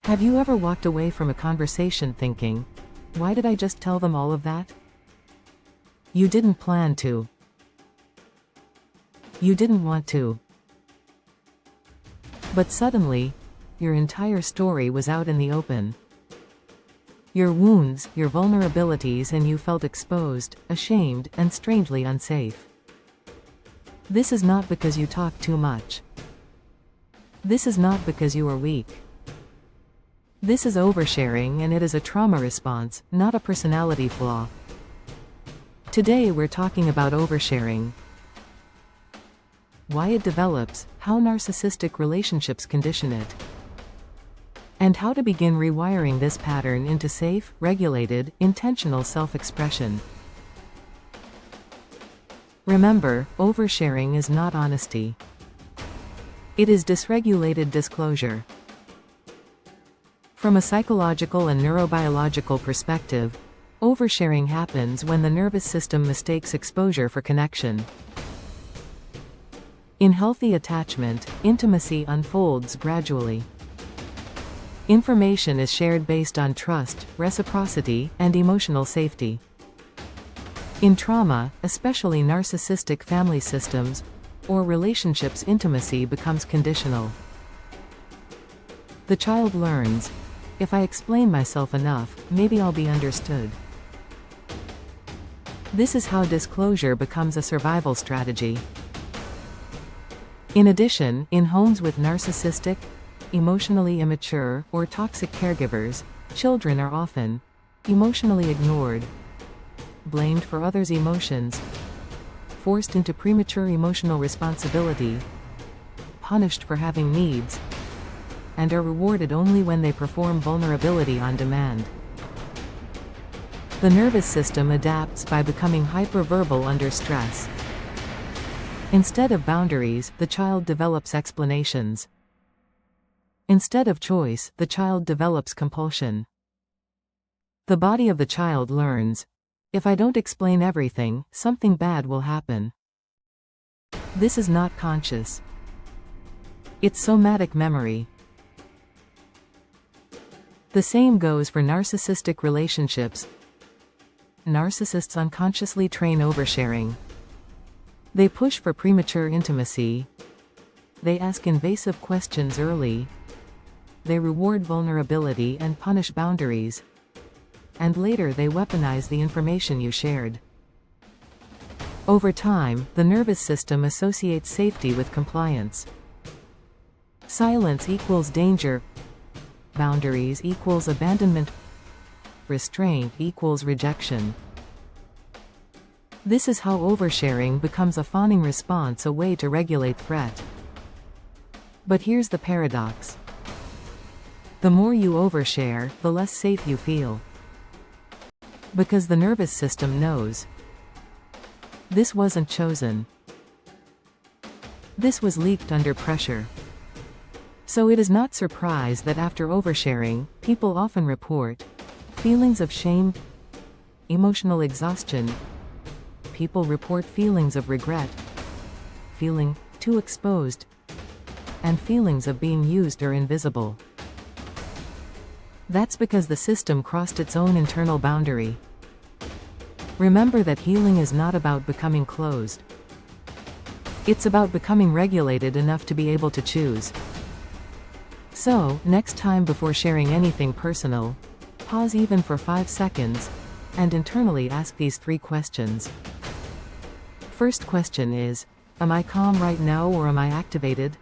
Have you ever walked away from a conversation thinking, why did I just tell them all of that? You didn't plan to. You didn't want to. But suddenly, your entire story was out in the open. Your wounds, your vulnerabilities, and you felt exposed, ashamed, and strangely unsafe. This is not because you talk too much. This is not because you are weak. This is oversharing, and it is a trauma response, not a personality flaw. Today we're talking about oversharing. Why it develops, how narcissistic relationships condition it, and how to begin rewiring this pattern into safe, regulated, intentional self-expression. Remember, oversharing is not honesty. It is dysregulated disclosure. From a psychological and neurobiological perspective, oversharing happens when the nervous system mistakes exposure for connection. In healthy attachment, intimacy unfolds gradually. Information is shared based on trust, reciprocity, and emotional safety. In trauma, especially narcissistic family systems or relationships, intimacy becomes conditional. The child learns, if I explain myself enough, maybe I'll be understood. This is how disclosure becomes a survival strategy. In addition, in homes with narcissistic, emotionally immature, or toxic caregivers, children are often emotionally ignored, blamed for others' emotions, forced into premature emotional responsibility, punished for having needs, and are rewarded only when they perform vulnerability on demand. The nervous system adapts by becoming hyperverbal under stress. Instead of boundaries, the child develops explanations. Instead of choice, the child develops compulsion. The body of the child learns, if I don't explain everything, something bad will happen. This is not conscious. It's somatic memory. The same goes for narcissistic relationships. Narcissists unconsciously train oversharing. They push for premature intimacy. They ask invasive questions early. They reward vulnerability and punish boundaries. And later they weaponize the information you shared. Over time, the nervous system associates safety with compliance. Silence equals danger. Boundaries equals abandonment. Restraint equals rejection. This is how oversharing becomes a fawning response, a way to regulate threat. But here's the paradox. The more you overshare, the less safe you feel. Because the nervous system knows. This wasn't chosen. This was leaked under pressure. So it is not surprise that after oversharing, people often report feelings of shame, emotional exhaustion. People report feelings of regret, feeling too exposed, and feelings of being used or invisible. That's because the system crossed its own internal boundary. Remember that healing is not about becoming closed. It's about becoming regulated enough to be able to choose. So, next time before sharing anything personal, pause even for 5 seconds, and internally ask these 3 questions. First question is, am I calm right now or am I activated?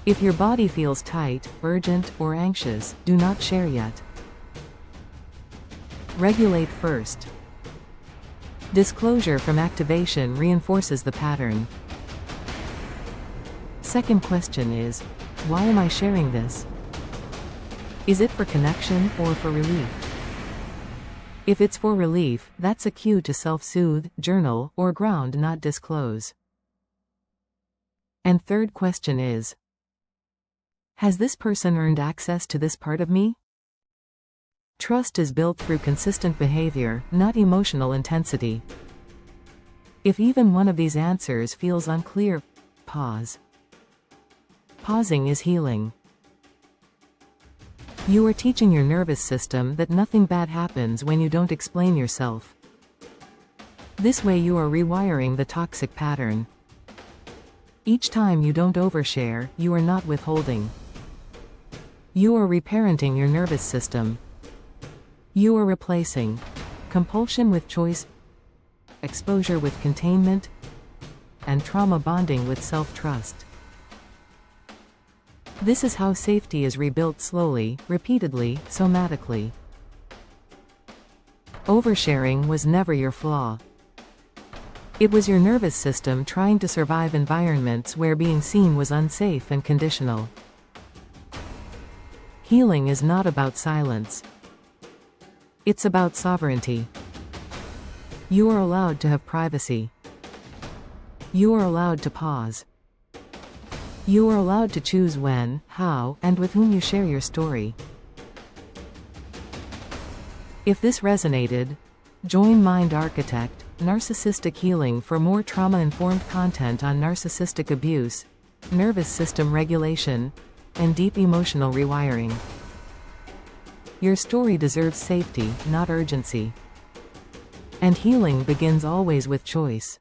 If your body feels tight, urgent, or anxious, do not share yet. Regulate first. Disclosure from activation reinforces the pattern. Second question is, why am I sharing this? Is it for connection or for relief? If it's for relief, that's a cue to self-soothe, journal, or ground, not disclose. And third question is, has this person earned access to this part of me? Trust is built through consistent behavior, not emotional intensity. If even one of these answers feels unclear, pause. Pausing is healing. You are teaching your nervous system that nothing bad happens when you don't explain yourself. This way you are rewiring the toxic pattern. Each time you don't overshare, you are not withholding. You are reparenting your nervous system. You are replacing compulsion with choice, exposure with containment, and trauma bonding with self-trust. This is how safety is rebuilt slowly, repeatedly, somatically. Oversharing was never your flaw. It was your nervous system trying to survive environments where being seen was unsafe and conditional. Healing is not about silence. It's about sovereignty. You are allowed to have privacy. You are allowed to pause. You are allowed to choose when, how, and with whom you share your story. If this resonated, join Mind Architect, Narcissistic Healing for more trauma-informed content on narcissistic abuse, nervous system regulation, and deep emotional rewiring. Your story deserves safety, not urgency. And healing begins always with choice.